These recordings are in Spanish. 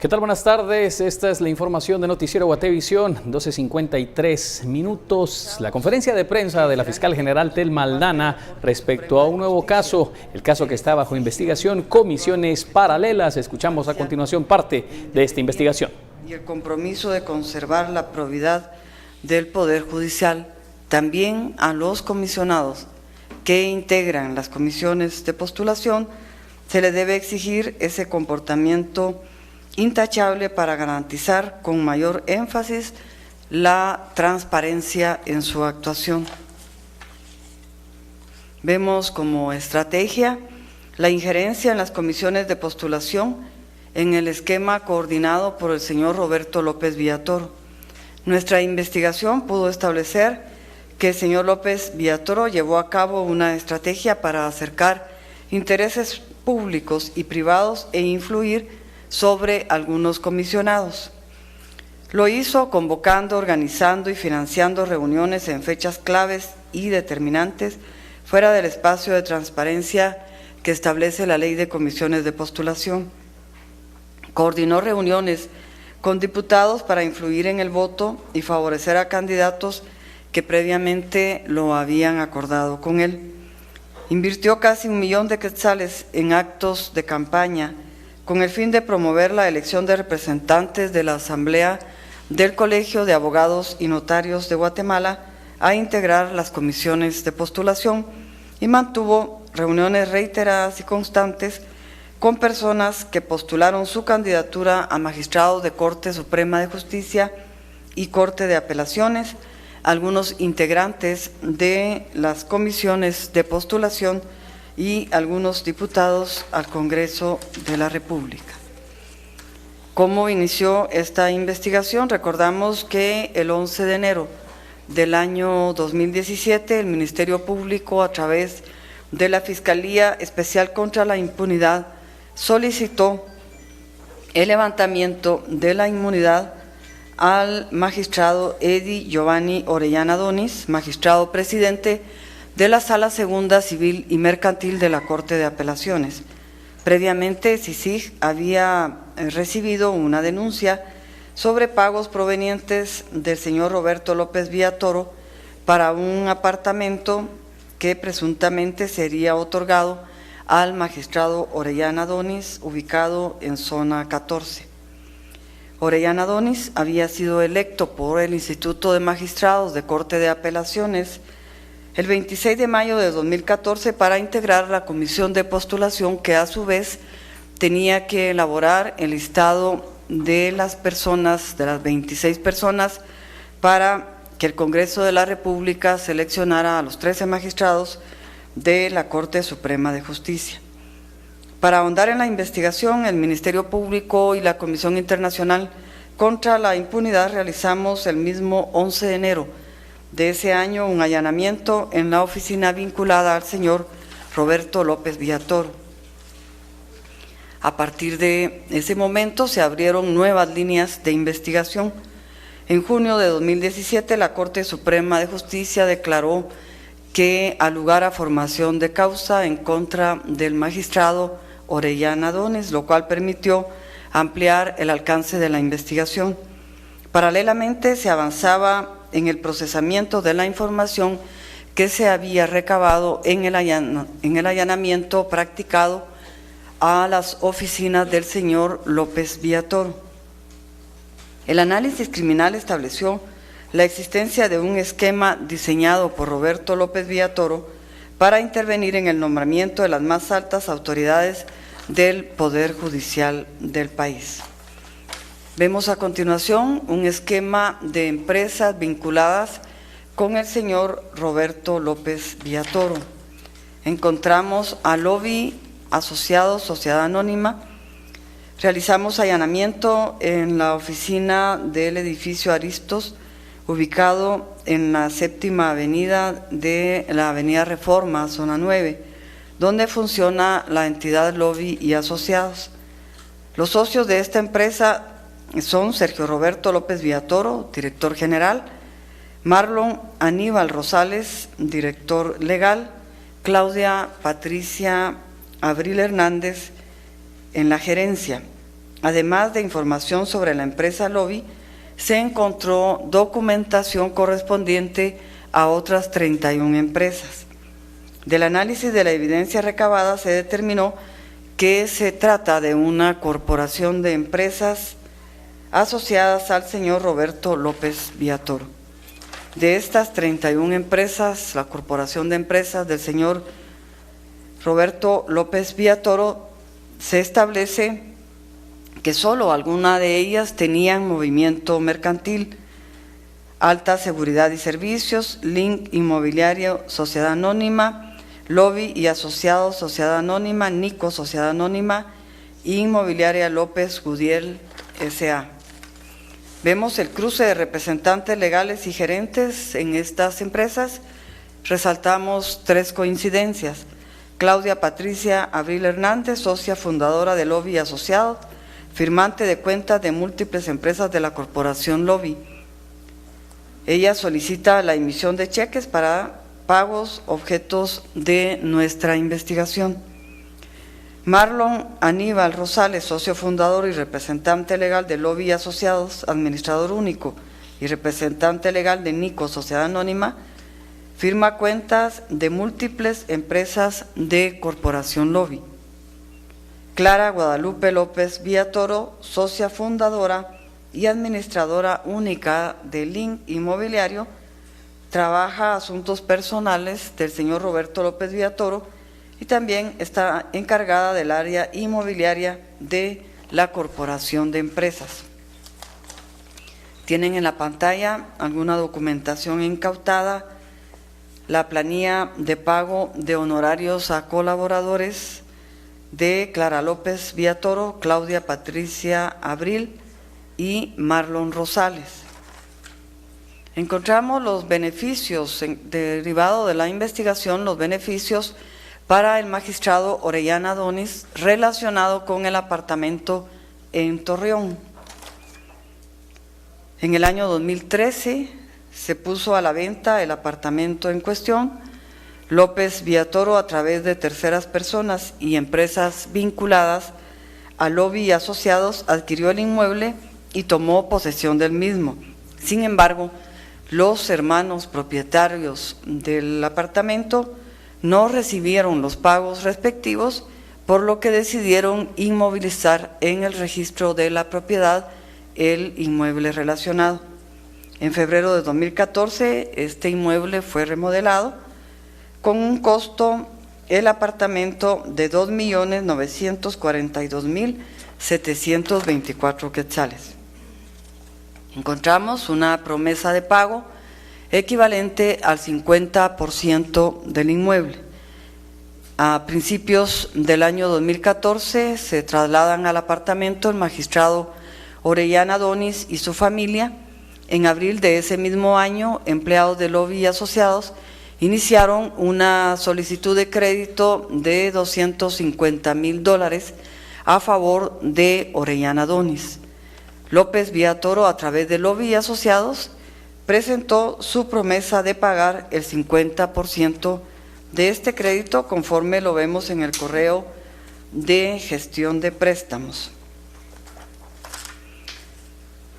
¿Qué tal? Buenas tardes. Esta es la información de Noticiero Guatevisión, 12:53 minutos. La conferencia de prensa de la fiscal general Telma Aldana respecto a un nuevo caso, el caso que está bajo investigación, comisiones paralelas. Escuchamos a continuación parte de esta investigación. Y el compromiso de conservar la probidad del Poder Judicial, también a los comisionados que integran las comisiones de postulación, se les debe exigir ese comportamiento intachable para garantizar con mayor énfasis la transparencia en su actuación. Vemos como estrategia la injerencia en las comisiones de postulación en el esquema coordinado por el señor Roberto López Villatoro. Nuestra investigación pudo establecer que el señor López Villatoro llevó a cabo una estrategia para acercar intereses públicos y privados e influir sobre algunos comisionados. Lo hizo convocando, organizando y financiando reuniones en fechas claves y determinantes fuera del espacio de transparencia que establece la Ley de Comisiones de Postulación. Coordinó reuniones con diputados para influir en el voto y favorecer a candidatos que previamente lo habían acordado con él. Invirtió casi 1 millón de quetzales en actos de campaña con el fin de promover la elección de representantes de la Asamblea del Colegio de Abogados y Notarios de Guatemala a integrar las comisiones de postulación y mantuvo reuniones reiteradas y constantes con personas que postularon su candidatura a magistrados de Corte Suprema de Justicia y Corte de Apelaciones, algunos integrantes de las comisiones de postulación y algunos diputados al Congreso de la República. ¿Cómo inició esta investigación? Recordamos que el 11 de enero del año 2017 el Ministerio Público, a través de la Fiscalía Especial contra la Impunidad, solicitó el levantamiento de la inmunidad al magistrado Edi Giovanni Orellana Donis, magistrado presidente de la Sala Segunda Civil y Mercantil de la Corte de Apelaciones. Previamente, CICIG había recibido una denuncia sobre pagos provenientes del señor Roberto López Villatoro para un apartamento que presuntamente sería otorgado al magistrado Orellana Donis, ubicado en zona 14. Orellana Donis había sido electo por el Instituto de Magistrados de Corte de Apelaciones el 26 de mayo de 2014 para integrar la comisión de postulación que a su vez tenía que elaborar el listado de las personas, de las 26 personas, para que el Congreso de la República seleccionara a los 13 magistrados de la Corte Suprema de Justicia. Para ahondar en la investigación, el Ministerio Público y la Comisión Internacional contra la Impunidad realizamos el mismo 11 de enero de ese año un allanamiento en la oficina vinculada al señor Roberto López Villatoro. A partir de ese momento se abrieron nuevas líneas de investigación. En junio de 2017 la Corte Suprema de Justicia declaró que al lugar a formación de causa en contra del magistrado Orellana Donis, lo cual permitió ampliar el alcance de la investigación. Paralelamente se avanzaba en el procesamiento de la información que se había recabado en el allanamiento practicado a las oficinas del señor López Villatoro. El análisis criminal estableció la existencia de un esquema diseñado por Roberto López Villatoro para intervenir en el nombramiento de las más altas autoridades del Poder Judicial del país. Vemos a continuación un esquema de empresas vinculadas con el señor Roberto López Villatoro. Encontramos a Lobby Asociados, Sociedad Anónima. Realizamos allanamiento en la oficina del edificio Aristos, ubicado en la 7ª avenida de la avenida Reforma, zona 9, donde funciona la entidad Lobby y Asociados. Los socios de esta empresa son Sergio Roberto López Villatoro, director general, Marlon Aníbal Rosales, director legal, Claudia Patricia Abril Hernández en la gerencia. además de información sobre la empresa Lobby, se encontró documentación correspondiente a otras 31 empresas. Del análisis de la evidencia recabada se determinó que se trata de una corporación de empresas asociadas al señor Roberto López Villatoro. De estas 31 empresas, la corporación de empresas del señor Roberto López Villatoro, se establece que solo algunas de ellas tenían movimiento mercantil: Alta Seguridad y Servicios, Link Inmobiliario, Sociedad Anónima, Lobby y Asociados, Sociedad Anónima, Nico, Sociedad Anónima, Inmobiliaria López Gudiel, S.A. Vemos el cruce de representantes legales y gerentes en estas empresas. Resaltamos 3 coincidencias: Claudia Patricia Abril Hernández, socia fundadora de Lobby y Asociados, firmante de cuentas de múltiples empresas de la corporación Lobby. Ella solicita la emisión de cheques para pagos objetos de nuestra investigación. Marlon Aníbal Rosales, socio fundador y representante legal de Lobby y Asociados, administrador único y representante legal de Nico, Sociedad Anónima, firma cuentas de múltiples empresas de Corporación Lobby. Clara Guadalupe López Villatoro, socia fundadora y administradora única de Link Inmobiliario, trabaja asuntos personales del señor Roberto López Villatoro y también está encargada del área inmobiliaria de la Corporación de Empresas. Tienen en la pantalla alguna documentación incautada, la planilla de pago de honorarios a colaboradores de Clara López Villatoro, Claudia Patricia Abril y Marlon Rosales. Encontramos los beneficios derivados de la investigación, los beneficios para el magistrado Orellana Donis relacionado con el apartamento en Torreón. En el año 2013 se puso a la venta el apartamento en cuestión. López Villatoro, a través de terceras personas y empresas vinculadas a Lobby y Asociados, adquirió el inmueble y tomó posesión del mismo. Sin embargo, los hermanos propietarios del apartamento no recibieron los pagos respectivos, por lo que decidieron inmovilizar en el registro de la propiedad el inmueble relacionado. En febrero de 2014, este inmueble fue remodelado con un costo, el apartamento, de 2.942.724 quetzales. Encontramos una promesa de pago equivalente al 50% del inmueble. A principios del año 2014 se trasladan al apartamento el magistrado Orellana Donis y su familia. En abril de ese mismo año, empleados de Lobby y Asociados iniciaron una solicitud de crédito de $250,000 a favor de Orellana Donis. López Villatoro, a través de Lobby y Asociados, presentó su promesa de pagar el 50% de este crédito, conforme lo vemos en el correo de gestión de préstamos.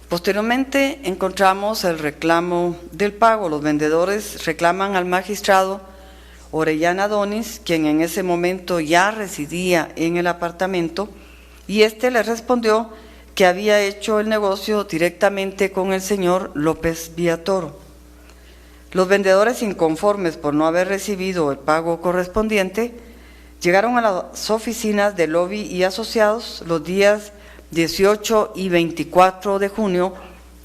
Posteriormente encontramos el reclamo del pago. Los vendedores reclaman al magistrado Orellana Donis, quien en ese momento ya residía en el apartamento, y éste le respondió que había hecho el negocio directamente con el señor López Villatoro. Los vendedores, inconformes por no haber recibido el pago correspondiente, llegaron a las oficinas de Lobby y Asociados los días 18 y 24 de junio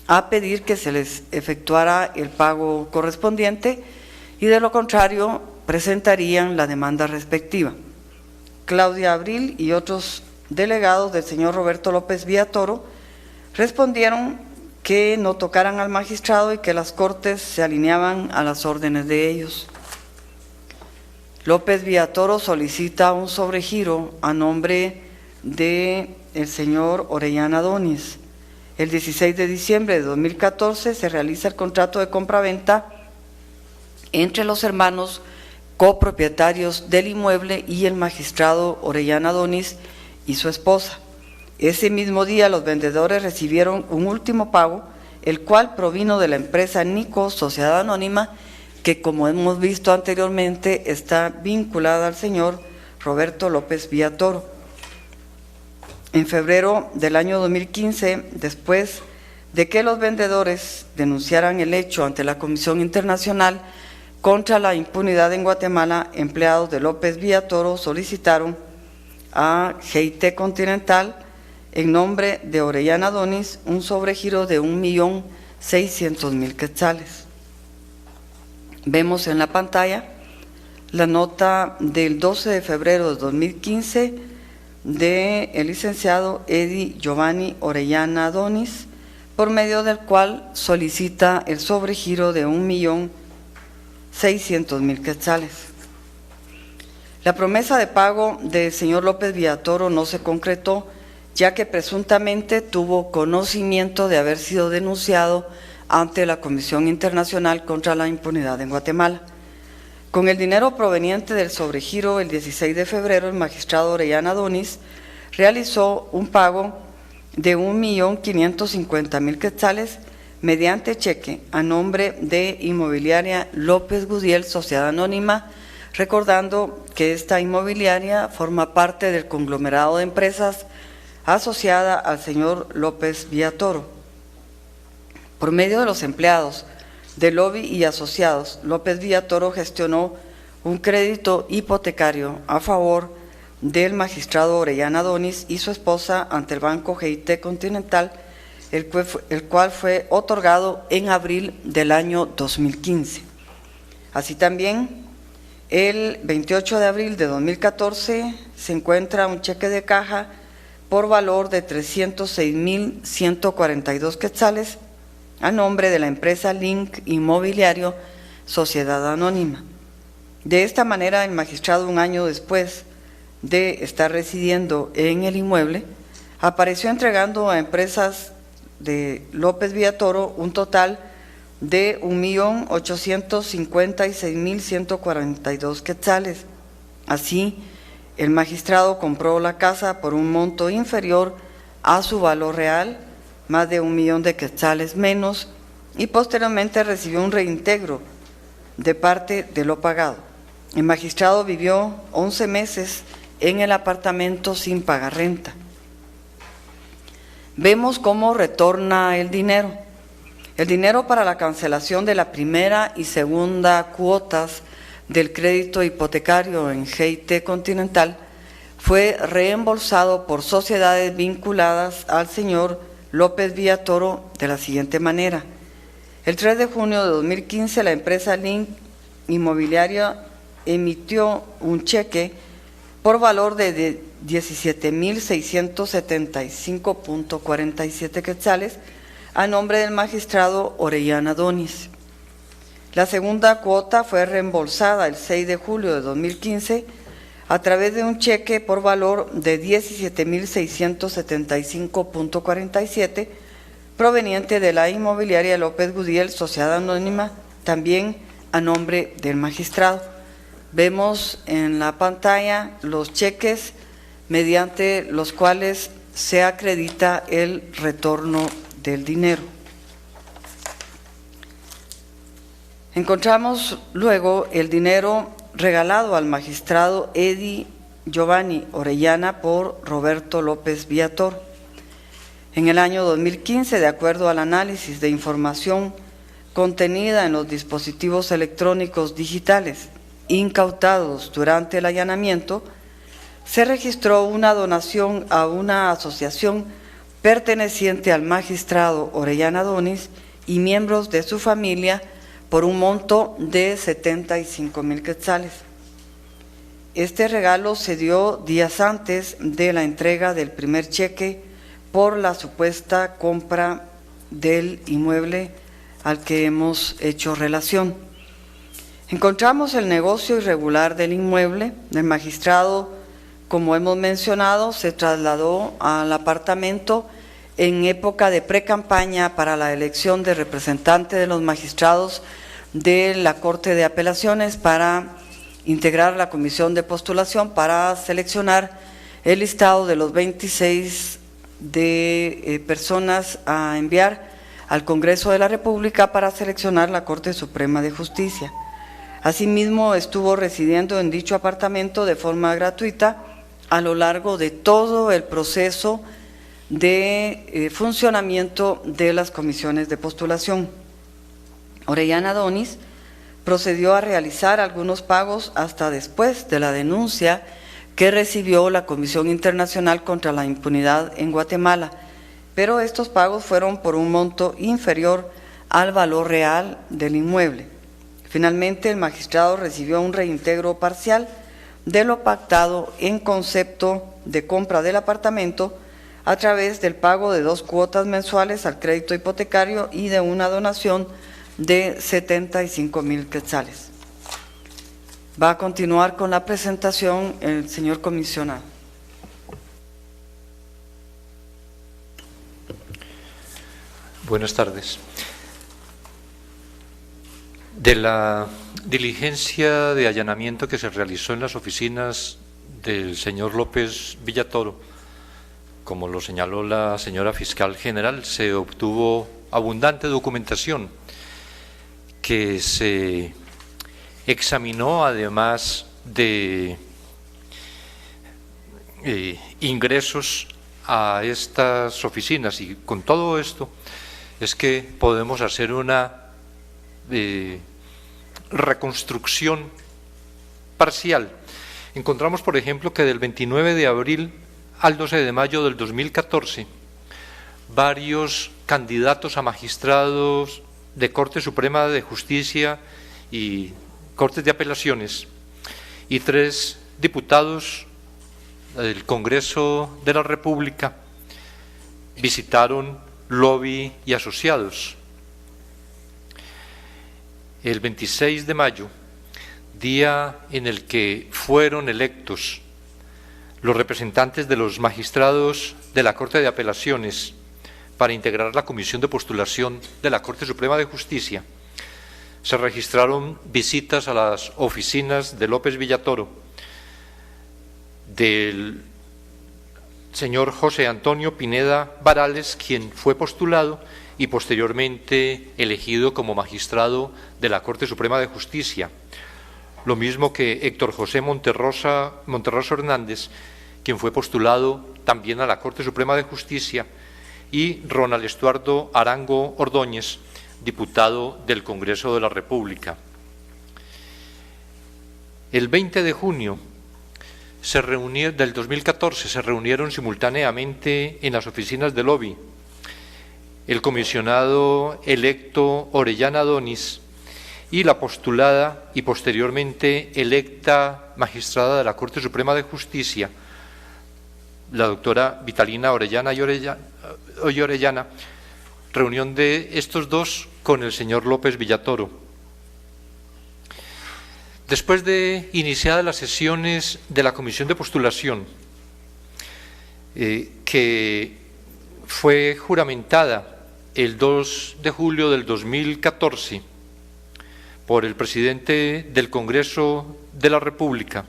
a pedir que se les efectuara el pago correspondiente, y de lo contrario presentarían la demanda respectiva. Claudia Abril y otros delegados del señor Roberto López Villatoro respondieron que no tocaran al magistrado y que las cortes se alineaban a las órdenes de ellos. López Villatoro solicita un sobregiro a nombre de el señor Orellana Donis. El 16 de diciembre de 2014 se realiza el contrato de compraventa entre los hermanos copropietarios del inmueble y el magistrado Orellana Donis y su esposa. Ese mismo día los vendedores recibieron un último pago, el cual provino de la empresa Nico, Sociedad Anónima, que como hemos visto anteriormente está vinculada al señor Roberto López Villatoro. En febrero del año 2015, después de que los vendedores denunciaran el hecho ante la Comisión Internacional contra la Impunidad en Guatemala, empleados de López Villatoro solicitaron a GIT Continental, en nombre de Orellana Donis, un sobregiro de 1.600.000 quetzales. Vemos en la pantalla la nota del 12 de febrero de 2015 del licenciado Eddie Giovanni Orellana Donis, por medio del cual solicita el sobregiro de 1.600.000 quetzales. La promesa de pago del señor López Villatoro no se concretó, ya que presuntamente tuvo conocimiento de haber sido denunciado ante la Comisión Internacional contra la Impunidad en Guatemala. Con el dinero proveniente del sobregiro, el 16 de febrero, el magistrado Orellana Donis realizó un pago de 1.550.000 quetzales mediante cheque a nombre de Inmobiliaria López Gudiel, Sociedad Anónima, recordando que esta inmobiliaria forma parte del conglomerado de empresas asociada al señor López Villatoro. Por medio de los empleados de Lobby y Asociados, López Villatoro gestionó un crédito hipotecario a favor del magistrado Orellana Donis y su esposa ante el Banco GIT Continental, el cual fue otorgado en abril del año 2015. Así también, el 28 de abril de 2014 se encuentra un cheque de caja por valor de 306.142 quetzales a nombre de la empresa Link Inmobiliario Sociedad Anónima. De esta manera, el magistrado, un año después de estar residiendo en el inmueble, apareció entregando a empresas de López Villatoro un total de 1.856.142 quetzales. Así, el magistrado compró la casa por un monto inferior a su valor real, más de 1.000.000 de quetzales menos, y posteriormente recibió un reintegro de parte de lo pagado. El magistrado vivió 11 meses en el apartamento sin pagar renta. Vemos cómo retorna el dinero. El dinero para la cancelación de la primera y segunda cuotas del crédito hipotecario en GIT Continental fue reembolsado por sociedades vinculadas al señor López Villatoro de la siguiente manera. El 3 de junio de 2015, la empresa Link Inmobiliaria emitió un cheque por valor de 17.675.47 quetzales a nombre del magistrado Orellana Donis. La segunda cuota fue reembolsada el 6 de julio de 2015 a través de un cheque por valor de 17.675.47 proveniente de la inmobiliaria López Gudiel, Sociedad Anónima, también a nombre del magistrado. Vemos en la pantalla los cheques mediante los cuales se acredita el retorno del dinero. Encontramos luego el dinero regalado al magistrado Eddie Giovanni Orellana por Roberto López Villatoro. En el año 2015, de acuerdo al análisis de información contenida en los dispositivos electrónicos digitales incautados durante el allanamiento, se registró una donación a una asociación perteneciente al magistrado Orellana Donis y miembros de su familia por un monto de 75.000 quetzales. Este regalo se dio días antes de la entrega del primer cheque por la supuesta compra del inmueble al que hemos hecho relación. Encontramos el negocio irregular del inmueble. El magistrado, como hemos mencionado, se trasladó al apartamento en época de precampaña para la elección de representante de los magistrados de la Corte de Apelaciones para integrar la comisión de postulación para seleccionar el listado de los 26 de personas a enviar al Congreso de la República para seleccionar la Corte Suprema de Justicia. Asimismo, estuvo residiendo en dicho apartamento de forma gratuita a lo largo de todo el proceso de funcionamiento de las comisiones de postulación. Orellana Donis procedió a realizar algunos pagos hasta después de la denuncia que recibió la Comisión Internacional contra la Impunidad en Guatemala, pero estos pagos fueron por un monto inferior al valor real del inmueble. Finalmente, el magistrado recibió un reintegro parcial de lo pactado en concepto de compra del apartamento a través del pago de 2 cuotas mensuales al crédito hipotecario y de una donación de 75,000 quetzales. Va a continuar con la presentación el señor comisionado. Buenas tardes. De la diligencia de allanamiento que se realizó en las oficinas del señor López Villatoro, como lo señaló la señora fiscal general, se obtuvo abundante documentación que se examinó, además de ingresos a estas oficinas, y con todo esto es que podemos hacer una reconstrucción parcial. Encontramos, por ejemplo, que del 29 de abril al 12 de mayo del 2014, varios candidatos a magistrados de Corte Suprema de Justicia y Cortes de Apelaciones y 3 diputados del Congreso de la República visitaron Lobby y Asociados. El 26 de mayo, día en el que fueron electos los representantes de los magistrados de la Corte de Apelaciones para integrar la comisión de postulación de la Corte Suprema de Justicia, se registraron visitas a las oficinas de López Villatoro, del señor José Antonio Pineda Varales, quien fue postulado y posteriormente elegido como magistrado de la Corte Suprema de Justicia, lo mismo que Héctor José Monterroso Hernández, quien fue postulado también a la Corte Suprema de Justicia, y Ronald Estuardo Arango Ordóñez, diputado del Congreso de la República. El 20 de junio del 2014 se reunieron simultáneamente en las oficinas del Lobby el comisionado electo Orellana Donis y la postulada y posteriormente electa magistrada de la Corte Suprema de Justicia, la doctora Vitalina Orellana y Orellana, reunión de estos dos con el señor López Villatoro. Después de iniciadas las sesiones de la Comisión de Postulación, que fue juramentada el 2 de julio del 2014 por el presidente del Congreso de la República,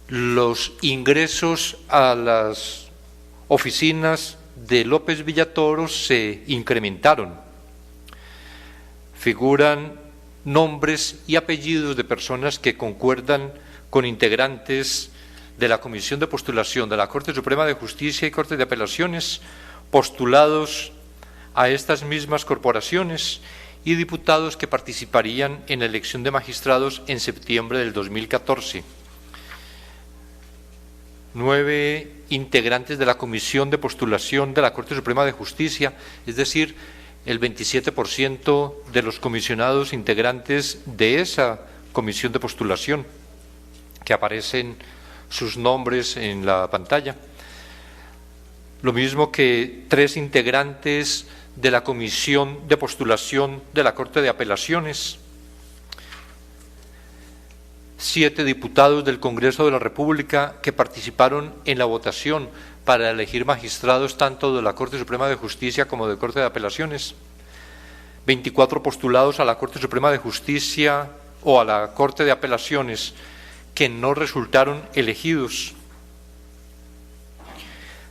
los ingresos a las oficinas de López Villatoro se incrementaron. Figuran nombres y apellidos de personas que concuerdan con integrantes de la Comisión de Postulación de la Corte Suprema de Justicia y Corte de Apelaciones, postulados a estas mismas corporaciones, y diputados que participarían en la elección de magistrados en septiembre del 2014. 9 integrantes de la Comisión de Postulación de la Corte Suprema de Justicia, es decir, el 27% de los comisionados integrantes de esa Comisión de Postulación, que aparecen sus nombres en la pantalla. Lo mismo que 3 integrantes de la Comisión de Postulación de la Corte de Apelaciones, 7 diputados del Congreso de la República que participaron en la votación para elegir magistrados tanto de la Corte Suprema de Justicia como de Corte de Apelaciones, 24 postulados a la Corte Suprema de Justicia o a la Corte de Apelaciones que no resultaron elegidos,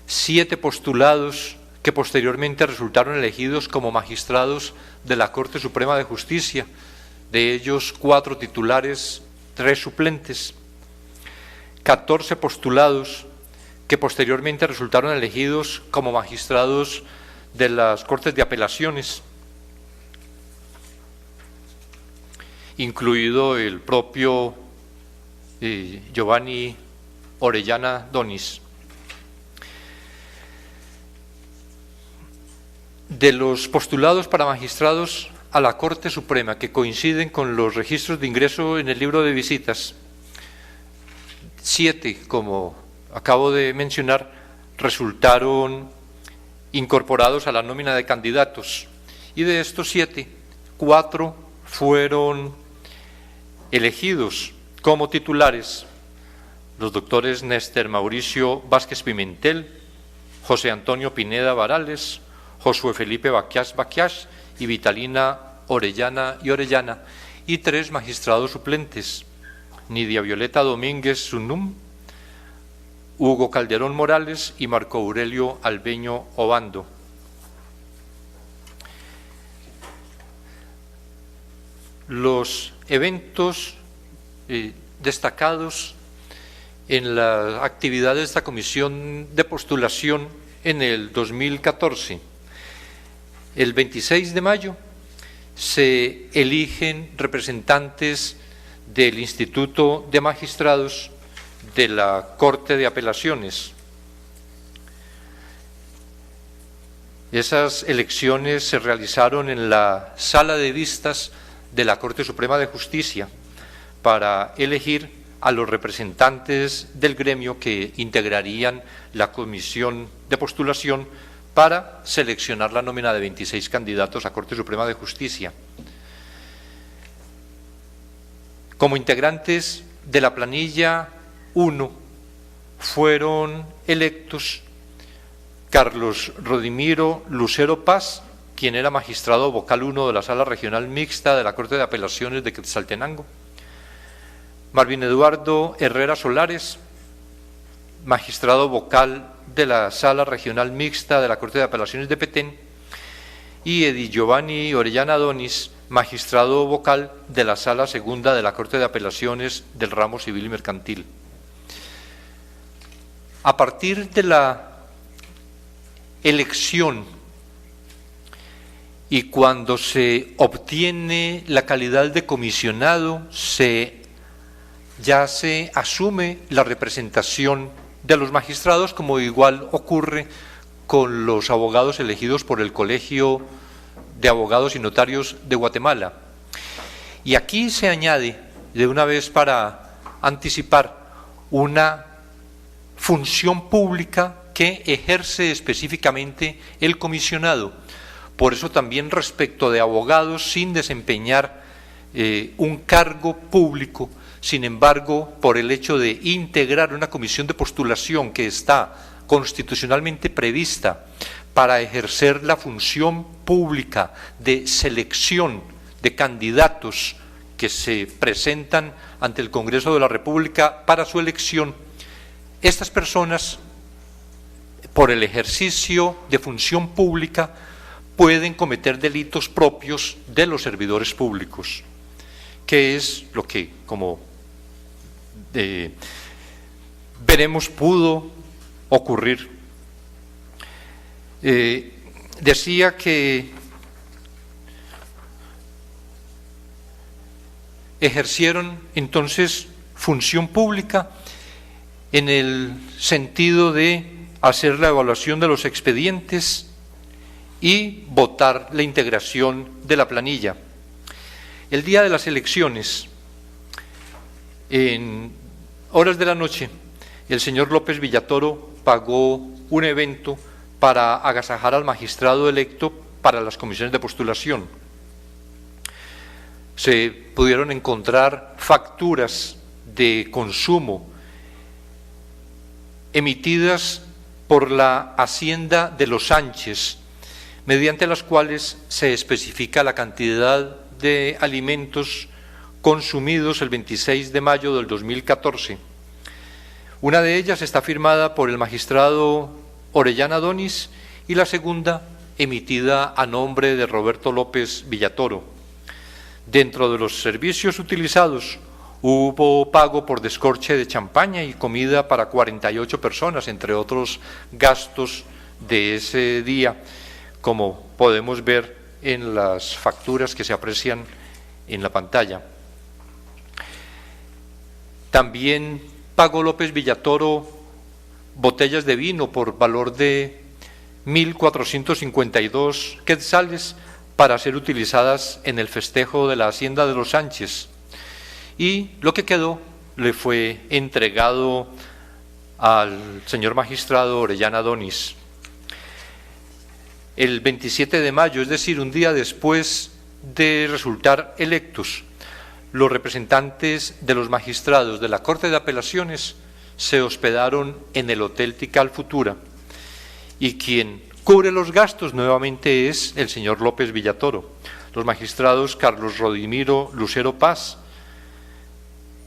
7 postulados que posteriormente resultaron elegidos como magistrados de la Corte Suprema de Justicia, de ellos 4 titulares, 3 suplentes, 14 postulados que posteriormente resultaron elegidos como magistrados de las Cortes de Apelaciones, incluido el propio Giovanni Orellana Donis. De los postulados para magistrados a la Corte Suprema que coinciden con los registros de ingreso en el libro de visitas, 7, como acabo de mencionar, resultaron incorporados a la nómina de candidatos, y de estos 7, 4 fueron elegidos como titulares: los doctores Néstor Mauricio Vázquez Pimentel, José Antonio Pineda Varales, Josué Felipe Baquias y Vitalina Orellana y Orellana, y 3 magistrados suplentes: Nidia Violeta Domínguez Sunum, Hugo Calderón Morales y Marco Aurelio Albeño Obando. Los eventos destacados en las actividades de esta comisión de postulación en el 2014. El 26 de mayo se eligen representantes del Instituto de Magistrados de la Corte de Apelaciones. Esas elecciones se realizaron en la Sala de Vistas de la Corte Suprema de Justicia para elegir a los representantes del gremio que integrarían la comisión de postulación para seleccionar la nómina de 26 candidatos a Corte Suprema de Justicia. Como integrantes de la planilla 1 fueron electos Carlos Rodimiro Lucero Paz, quien era magistrado vocal 1 de la Sala Regional Mixta de la Corte de Apelaciones de Quetzaltenango; Marvin Eduardo Herrera Solares, magistrado vocal de la Sala Regional Mixta de la Corte de Apelaciones de Petén; y Edi Giovanni Orellana Donis, magistrado vocal de la Sala Segunda de la Corte de Apelaciones del Ramo Civil y Mercantil. A partir de la elección y cuando se obtiene la calidad de comisionado, ya se asume la representación de los magistrados, como igual ocurre con los abogados elegidos por el Colegio de Abogados y Notarios de Guatemala. Y aquí se añade, de una vez para anticipar, una función pública que ejerce específicamente el comisionado. Por eso también respecto de abogados sin desempeñar un cargo público, sin embargo, por el hecho de integrar una comisión de postulación que está constitucionalmente prevista para ejercer la función pública de selección de candidatos que se presentan ante el Congreso de la República para su elección, estas personas, por el ejercicio de función pública, pueden cometer delitos propios de los servidores públicos, que es lo que, como veremos, pudo ocurrir. Decía que ejercieron entonces función pública en el sentido de hacer la evaluación de los expedientes y votar la integración de la planilla. El día de las elecciones, en horas de la noche, el señor López Villatoro pagó un evento para agasajar al magistrado electo para las comisiones de postulación. Se pudieron encontrar facturas de consumo emitidas por la Hacienda de los Sánchez, mediante las cuales se especifica la cantidad de alimentos consumidos el 26 de mayo del 2014. Una de ellas está firmada por el magistrado Orellana Donis y la segunda emitida a nombre de Roberto López Villatoro. Dentro de los servicios utilizados hubo pago por descorche de champaña y comida para 48 personas, entre otros gastos de ese día, como podemos ver en las facturas que se aprecian en la pantalla. También pagó López Villatoro botellas de vino por valor de 1.452 quetzales para ser utilizadas en el festejo de la Hacienda de los Sánchez, y lo que quedó le fue entregado al señor magistrado Orellana Donis. El 27 de mayo, es decir, un día después de resultar electos, los representantes de los magistrados de la Corte de Apelaciones se hospedaron en el Hotel Tikal Futura, y quien cubre los gastos nuevamente es el señor López Villatoro. Los magistrados Carlos Rodimiro Lucero Paz,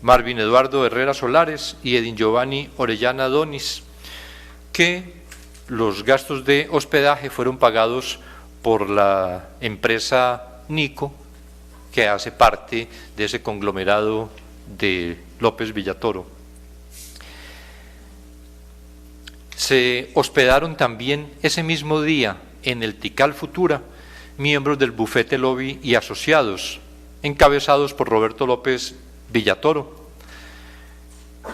Marvin Eduardo Herrera Solares y Edin Giovanni Orellana Donis, que los gastos de hospedaje fueron pagados por la empresa Nico, que hace parte de ese conglomerado de López Villatoro. Se hospedaron también ese mismo día en el Tikal Futura miembros del bufete Lobby y asociados, encabezados por Roberto López Villatoro,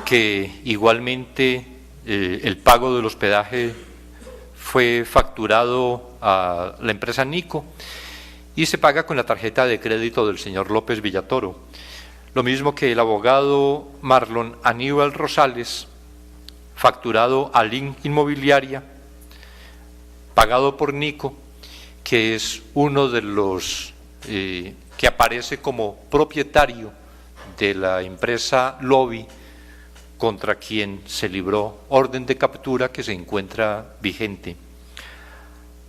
que igualmente el pago del hospedaje fue facturado a la empresa Nico y se paga con la tarjeta de crédito del señor López Villatoro. Lo mismo que el abogado Marlon Aníbal Rosales, facturado a Link Inmobiliaria, pagado por Nico, que es uno de los que aparece como propietario de la empresa Lobby, contra quien se libró orden de captura que se encuentra vigente.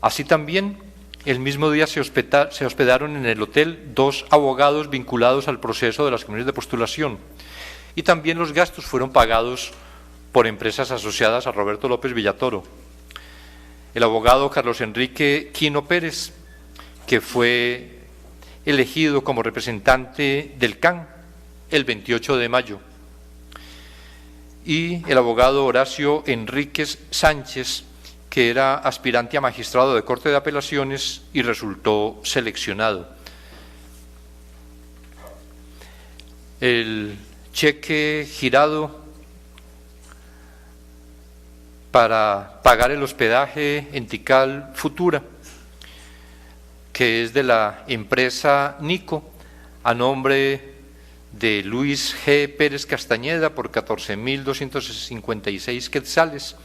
Así también, el mismo día se hospedaron en el hotel 2 abogados vinculados al proceso de las comisiones de postulación, y también los gastos fueron pagados por empresas asociadas a Roberto López Villatoro. El abogado Carlos Enrique Quino Pérez, que fue elegido como representante del CAN el 28 de mayo, y el abogado Horacio Enríquez Sánchez, que era aspirante a magistrado de Corte de Apelaciones y resultó seleccionado. El cheque girado para pagar el hospedaje en Tikal Futura, que es de la empresa Nico, a nombre de Luis G. Pérez Castañeda por 14.256 quetzales,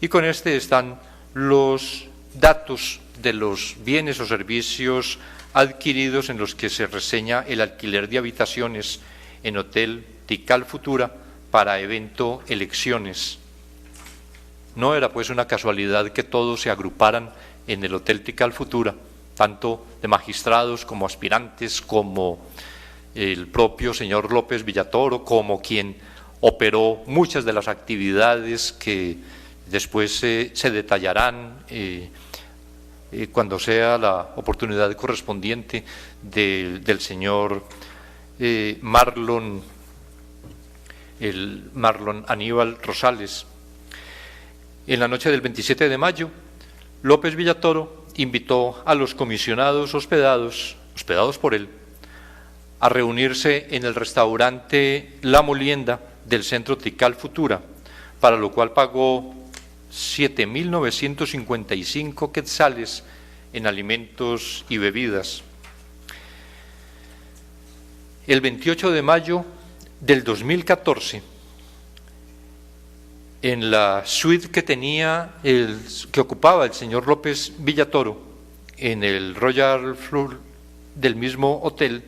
y con este están los datos de los bienes o servicios adquiridos en los que se reseña el alquiler de habitaciones en Hotel Tikal Futura para evento elecciones. No era pues una casualidad que todos se agruparan en el Hotel Tikal Futura, tanto de magistrados como aspirantes, como el propio señor López Villatoro, como quien operó muchas de las actividades que después se detallarán cuando sea la oportunidad correspondiente del señor Marlon Aníbal Rosales. En la noche del 27 de mayo, López Villatoro invitó a los comisionados hospedados por él a reunirse en el restaurante La Molienda del centro Tikal Futura, para lo cual pagó 7.955 quetzales en alimentos y bebidas. El 28 de mayo del 2014, en la suite que ocupaba el señor López Villatoro en el Royal Fleur del mismo hotel,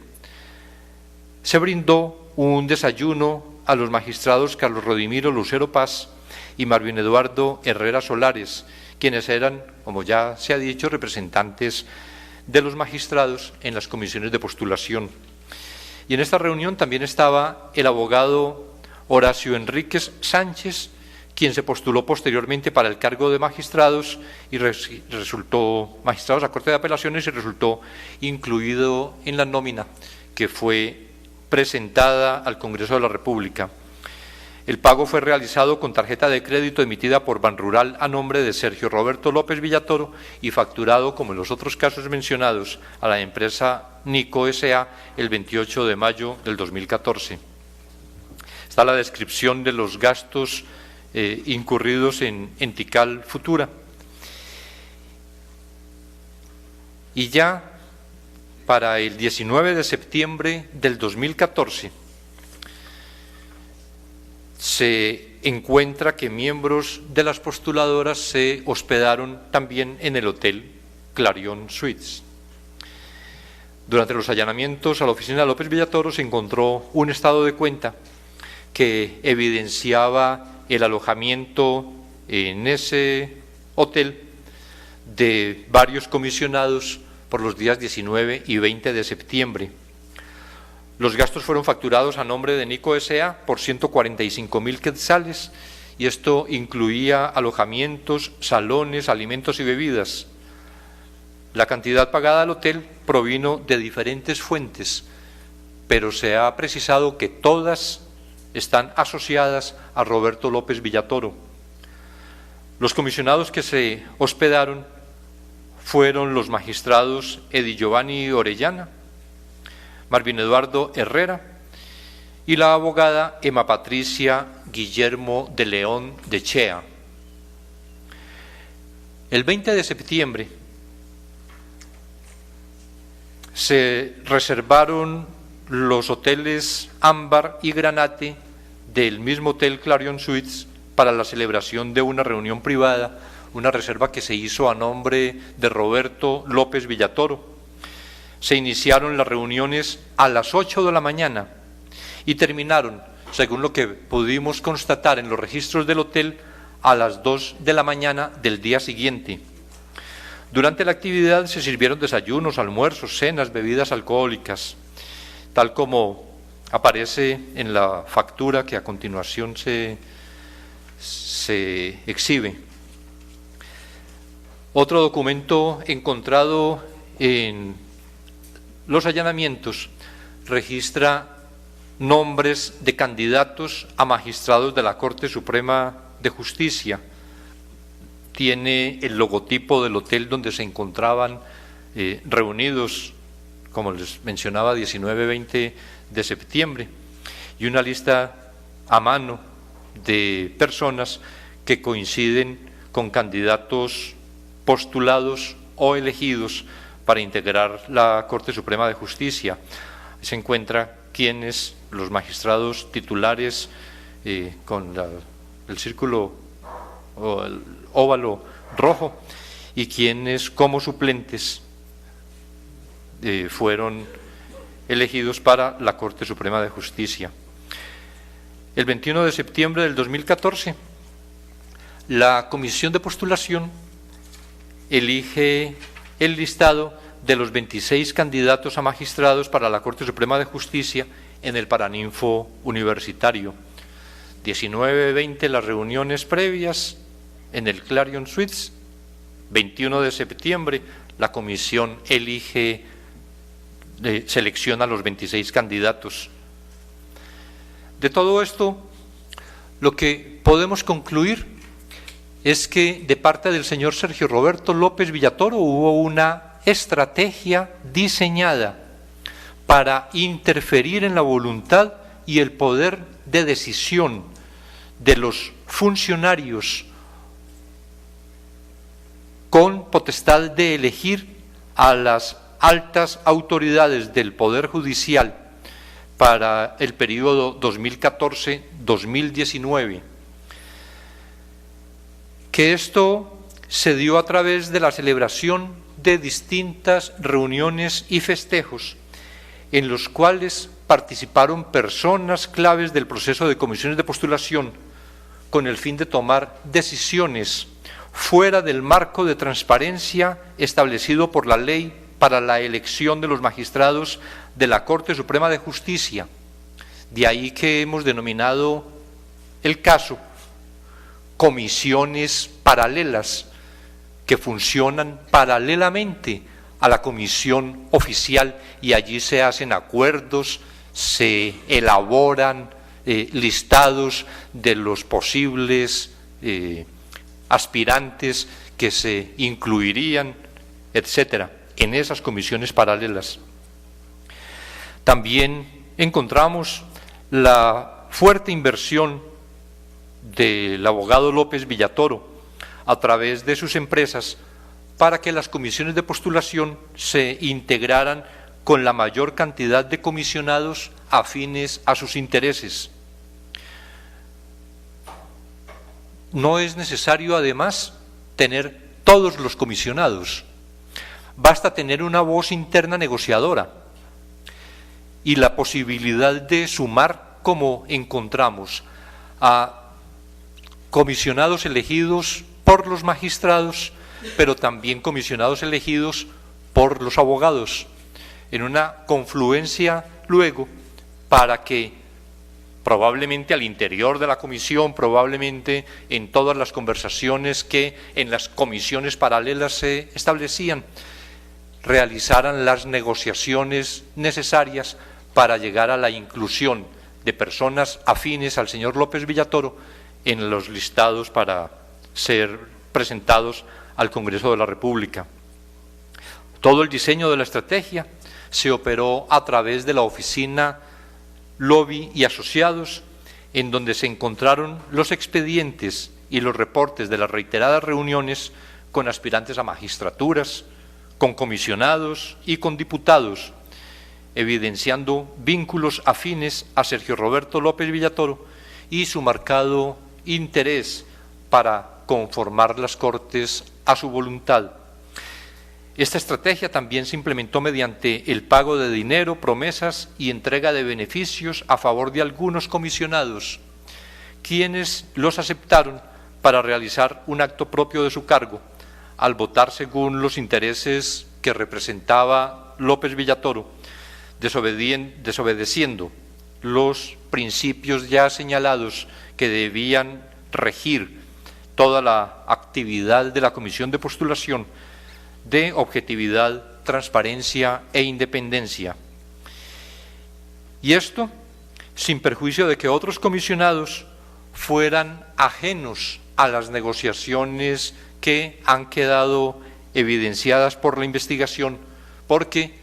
se brindó un desayuno a los magistrados Carlos Rodimiro Lucero Paz y Marvin Eduardo Herrera Solares, quienes eran, como ya se ha dicho, representantes de los magistrados en las comisiones de postulación. Y en esta reunión también estaba el abogado Horacio Enríquez Sánchez, quien se postuló posteriormente para el cargo de magistrados y resultó magistrados a Corte de Apelaciones y resultó incluido en la nómina que fue presentada al Congreso de la República. El pago fue realizado con tarjeta de crédito emitida por Banrural a nombre de Sergio Roberto López Villatoro y facturado, como en los otros casos mencionados, a la empresa Nico S.A. el 28 de mayo del 2014. Está la descripción de los gastos incurridos en Tikal Futura. Y ya para el 19 de septiembre del 2014 se encuentra que miembros de las postuladoras se hospedaron también en el Hotel Clarion Suites. Durante los allanamientos a la oficina de López Villatoro se encontró un estado de cuenta que evidenciaba el alojamiento en ese hotel de varios comisionados por los días 19 y 20 de septiembre. Los gastos fueron facturados a nombre de Nico S.A. por 145.000 quetzales y esto incluía alojamientos, salones, alimentos y bebidas. La cantidad pagada al hotel provino de diferentes fuentes, pero se ha precisado que todas están asociadas a Roberto López Villatoro. Los comisionados que se hospedaron fueron los magistrados Edi Giovanni Orellana, Marvin Eduardo Herrera y la abogada Emma Patricia Guillermo de León de Chea. El 20 de septiembre se reservaron los hoteles Ámbar y Granate del mismo Hotel Clarion Suites para la celebración de una reunión privada, una reserva que se hizo a nombre de Roberto López Villatoro. Se iniciaron las reuniones a las 8 de la mañana y terminaron, según lo que pudimos constatar en los registros del hotel, a las 2 de la mañana del día siguiente. Durante la actividad se sirvieron desayunos, almuerzos, cenas, bebidas alcohólicas, tal como aparece en la factura que a continuación se exhibe. Otro documento encontrado en los allanamientos registra nombres de candidatos a magistrados de la Corte Suprema de Justicia. Tiene el logotipo del hotel donde se encontraban reunidos, como les mencionaba, 19-20 de septiembre, y una lista a mano de personas que coinciden con candidatos postulados o elegidos para integrar la Corte Suprema de Justicia. Se encuentra quienes, los magistrados titulares con el círculo o el óvalo rojo, y quienes como suplentes fueron elegidos para la Corte Suprema de Justicia. El 21 de septiembre del 2014, la Comisión de Postulación elige el listado de los 26 candidatos a magistrados para la Corte Suprema de Justicia en el Paraninfo Universitario. 19-20 las reuniones previas en el Clarion Suites. 21 de septiembre la comisión selecciona los 26 candidatos. De todo esto, lo que podemos concluir es que de parte del señor Sergio Roberto López Villatoro hubo una estrategia diseñada para interferir en la voluntad y el poder de decisión de los funcionarios con potestad de elegir a las altas autoridades del Poder Judicial para el periodo 2014-2019. Que esto se dio a través de la celebración de distintas reuniones y festejos en los cuales participaron personas claves del proceso de comisiones de postulación con el fin de tomar decisiones fuera del marco de transparencia establecido por la ley para la elección de los magistrados de la Corte Suprema de Justicia. De ahí que hemos denominado el caso comisiones paralelas que funcionan paralelamente a la comisión oficial, y allí se hacen acuerdos, se elaboran listados de los posibles aspirantes que se incluirían, etcétera, en esas comisiones paralelas. También encontramos la fuerte inversión del abogado López Villatoro a través de sus empresas para que las comisiones de postulación se integraran con la mayor cantidad de comisionados afines a sus intereses. No es necesario, además, tener todos los comisionados. Basta tener una voz interna negociadora y la posibilidad de sumar, como encontramos, a comisionados elegidos por los magistrados, pero también comisionados elegidos por los abogados, en una confluencia luego para que probablemente al interior de la comisión, probablemente en todas las conversaciones que en las comisiones paralelas se establecían, realizaran las negociaciones necesarias para llegar a la inclusión de personas afines al señor López Villatoro en los listados para ser presentados al Congreso de la República. Todo el diseño de la estrategia se operó a través de la oficina Lobby y Asociados, en donde se encontraron los expedientes y los reportes de las reiteradas reuniones con aspirantes a magistraturas, con comisionados y con diputados, evidenciando vínculos afines a Sergio Roberto López Villatoro y su marcado interés para conformar las Cortes a su voluntad. Esta estrategia también se implementó mediante el pago de dinero, promesas y entrega de beneficios a favor de algunos comisionados, quienes los aceptaron para realizar un acto propio de su cargo, al votar según los intereses que representaba López Villatoro, desobedeciendo los principios ya señalados que debían regir toda la actividad de la comisión de postulación, de objetividad, transparencia e independencia. Y esto sin perjuicio de que otros comisionados fueran ajenos a las negociaciones que han quedado evidenciadas por la investigación, porque,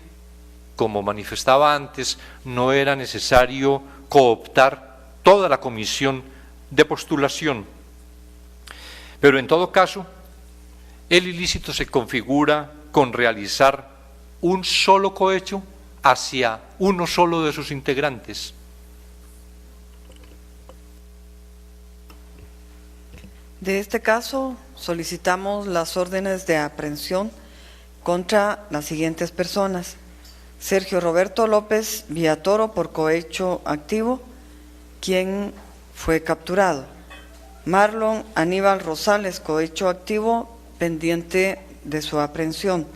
como manifestaba antes, no era necesario cooptar toda la comisión de postulación. Pero en todo caso, el ilícito se configura con realizar un solo cohecho hacia uno solo de sus integrantes. De este caso, solicitamos las órdenes de aprehensión contra las siguientes personas: Sergio Roberto López Villatoro por cohecho activo, quien fue capturado; Marlon Aníbal Rosales, cohecho activo, pendiente de su aprehensión;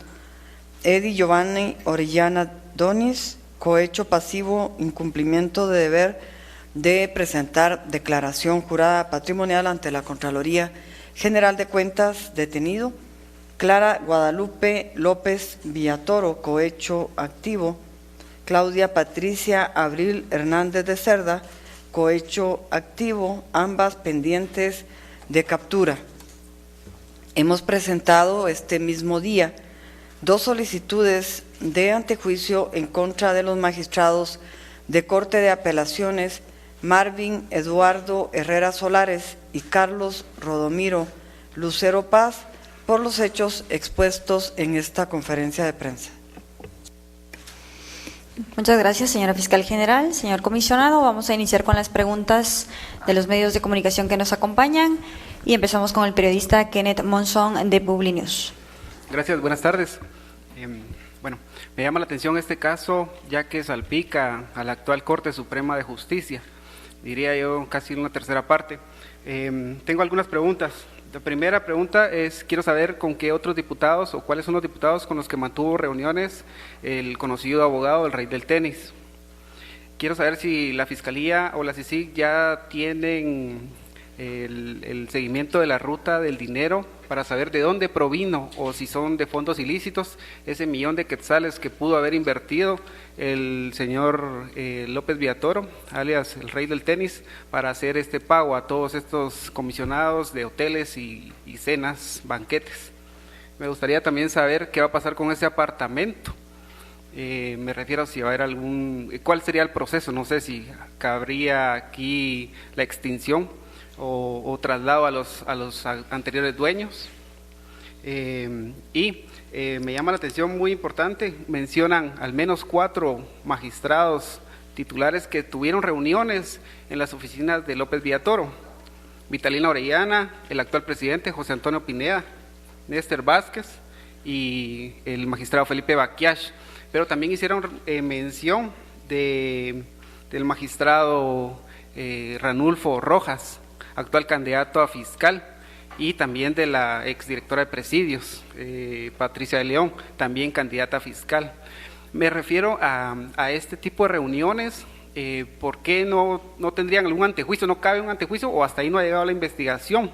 Eddie Giovanni Orellana Donis, cohecho pasivo, incumplimiento de deber de presentar declaración jurada patrimonial ante la Contraloría General de Cuentas, detenido; Clara Guadalupe López Villatoro, cohecho activo; Claudia Patricia Abril Hernández de Cerda, cohecho activo, ambas pendientes de captura. Hemos presentado este mismo día 2 solicitudes de antejuicio en contra de los magistrados de Corte de Apelaciones Marvin Eduardo Herrera Solares y Carlos Rodomiro Lucero Paz por los hechos expuestos en esta conferencia de prensa. Muchas gracias, señora Fiscal General. Señor comisionado, vamos a iniciar con las preguntas de los medios de comunicación que nos acompañan y empezamos con el periodista Kenneth Monzón de Publinews. Gracias, buenas tardes. Bueno, me llama la atención este caso, ya que salpica a la actual Corte Suprema de Justicia, diría yo casi una tercera parte. Tengo algunas preguntas. La primera pregunta es, quiero saber con qué otros diputados o cuáles son los diputados con los que mantuvo reuniones el conocido abogado, el rey del tenis. Quiero saber si la Fiscalía o la CICIG ya tienen el seguimiento de la ruta del dinero para saber de dónde provino o si son de fondos ilícitos ese millón de quetzales que pudo haber invertido el señor López Villatoro, alias el rey del tenis, para hacer este pago a todos estos comisionados de hoteles y cenas, banquetes. Me gustaría también saber qué va a pasar con ese apartamento. Me refiero a si va a haber cuál sería el proceso, no sé si cabría aquí la extinción o traslado a los anteriores dueños. Me llama la atención muy importante, mencionan al menos 4 magistrados titulares que tuvieron reuniones en las oficinas de López Villatoro: Vitalina Orellana, el actual presidente José Antonio Pineda, Néstor Vázquez y el magistrado Felipe Baquiach. Pero también hicieron mención del magistrado Ranulfo Rojas, actual candidato a fiscal, y también de la exdirectora de presidios, Patricia de León, también candidata a fiscal. Me refiero a este tipo de reuniones. ¿Por qué no tendrían algún antejuicio? ¿No cabe un antejuicio o hasta ahí no ha llegado la investigación?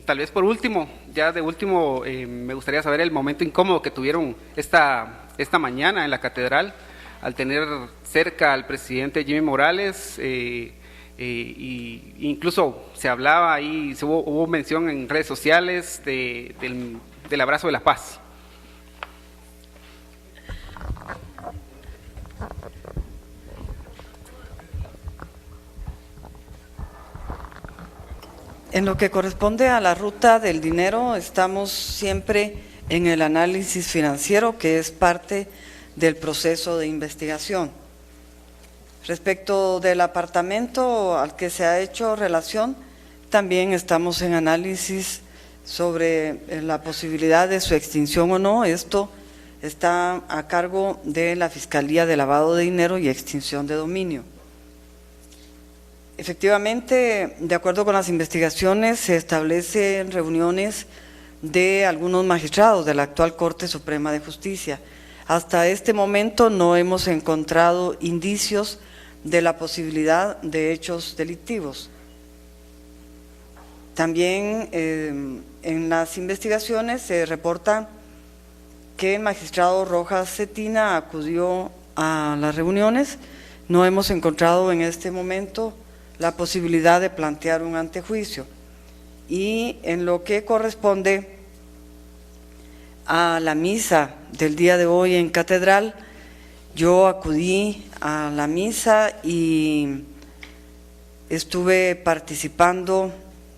Tal vez por último, me gustaría saber el momento incómodo que tuvieron esta mañana en la catedral al tener cerca al presidente Jimmy Morales, incluso se hablaba ahí, hubo mención en redes sociales del abrazo de la paz. En lo que corresponde a la ruta del dinero, estamos siempre en el análisis financiero, que es parte del proceso de investigación. Respecto del apartamento al que se ha hecho relación, también estamos en análisis sobre la posibilidad de su extinción o no. Esto está a cargo de la Fiscalía de Lavado de Dinero y Extinción de Dominio. Efectivamente, de acuerdo con las investigaciones, se establecen reuniones de algunos magistrados de la actual Corte Suprema de Justicia. Hasta este momento no hemos encontrado indicios de la posibilidad de hechos delictivos. También en las investigaciones se reporta que el magistrado Rojas Cetina acudió a las reuniones. No hemos encontrado en este momento la posibilidad de plantear un antejuicio. Y en lo que corresponde a la misa del día de hoy en Catedral, yo acudí a la misa y estuve participando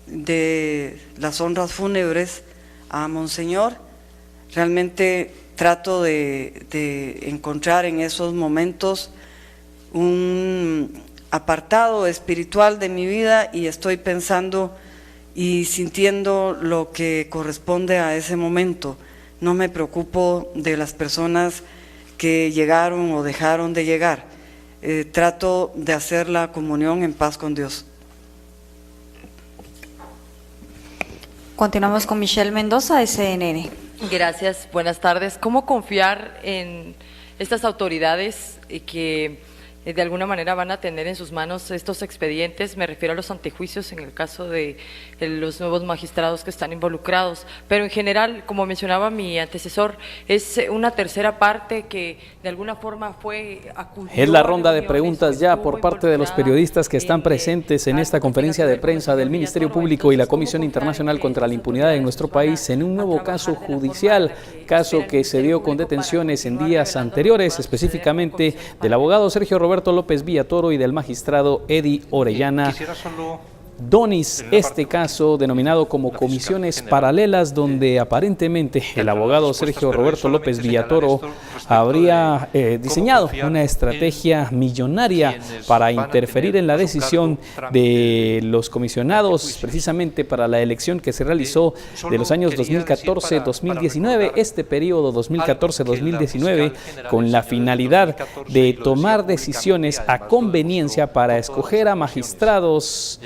de las honras fúnebres a Monseñor. Realmente trato de encontrar en esos momentos un apartado espiritual de mi vida y estoy pensando y sintiendo lo que corresponde a ese momento. No me preocupo de las personas que llegaron o dejaron de llegar. Trato de hacer la comunión en paz con Dios. Continuamos con Michelle Mendoza, de CNN. Gracias, buenas tardes. ¿Cómo confiar en estas autoridades que de alguna manera van a tener en sus manos estos expedientes? Me refiero a los antejuicios en el caso de los nuevos magistrados que están involucrados, pero en general, como mencionaba mi antecesor, es una tercera parte que de alguna forma Es la ronda de preguntas ya por parte de los periodistas que están presentes en esta conferencia de prensa del Ministerio Público y la Comisión Internacional contra la Impunidad en nuestro país en un nuevo caso judicial, caso que se dio con detenciones en días anteriores, específicamente del abogado Sergio Roberto López Villatoro y del magistrado Eddie Orellana Donis. Este caso denominado como comisiones paralelas, donde aparentemente el abogado Sergio Roberto López Villatoro habría diseñado una estrategia millonaria para interferir en la decisión de los comisionados, precisamente para la elección que se realizó de los años 2014-2019, este periodo 2014-2019, con la finalidad de tomar decisiones a conveniencia para escoger a magistrados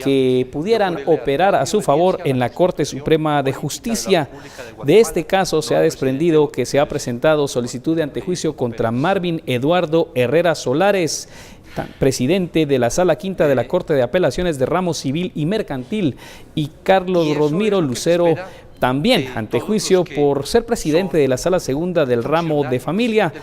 que pudieran operar a su favor en la Corte Suprema de Justicia. De este caso se ha desprendido que se ha presentado solicitud de antejuicio contra Marvin Eduardo Herrera Solares, presidente de la Sala Quinta de la Corte de Apelaciones de Ramo Civil y Mercantil, y Carlos Rodmiro Lucero, también ante juicio por ser presidente de la Sala Segunda del Ramo de Familia.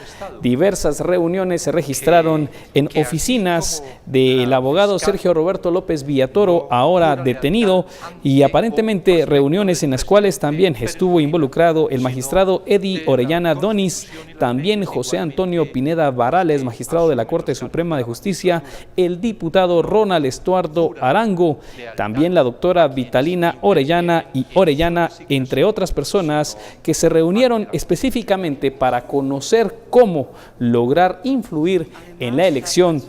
Diversas reuniones se registraron en oficinas del abogado Sergio Roberto López Villatoro, ahora detenido, y aparentemente reuniones en las cuales también estuvo involucrado el magistrado Eddie Orellana Donis, también José Antonio Pineda Varales, magistrado de la Corte Suprema de Justicia, el diputado Ronald Estuardo Arango, también la doctora Vitalina Orellana y Orellana, entre otras personas que se reunieron específicamente para conocer cómo lograr influir en la elección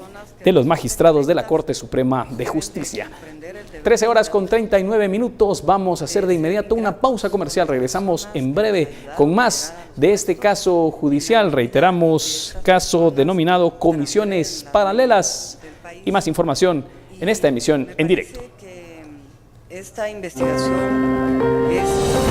de los magistrados de la Corte Suprema de Justicia. 13 horas con 39 minutos, vamos a hacer de inmediato una pausa comercial. Regresamos en breve con más de este caso judicial. Reiteramos, caso denominado Comisiones Paralelas, y más información en esta emisión en directo. Esta investigación es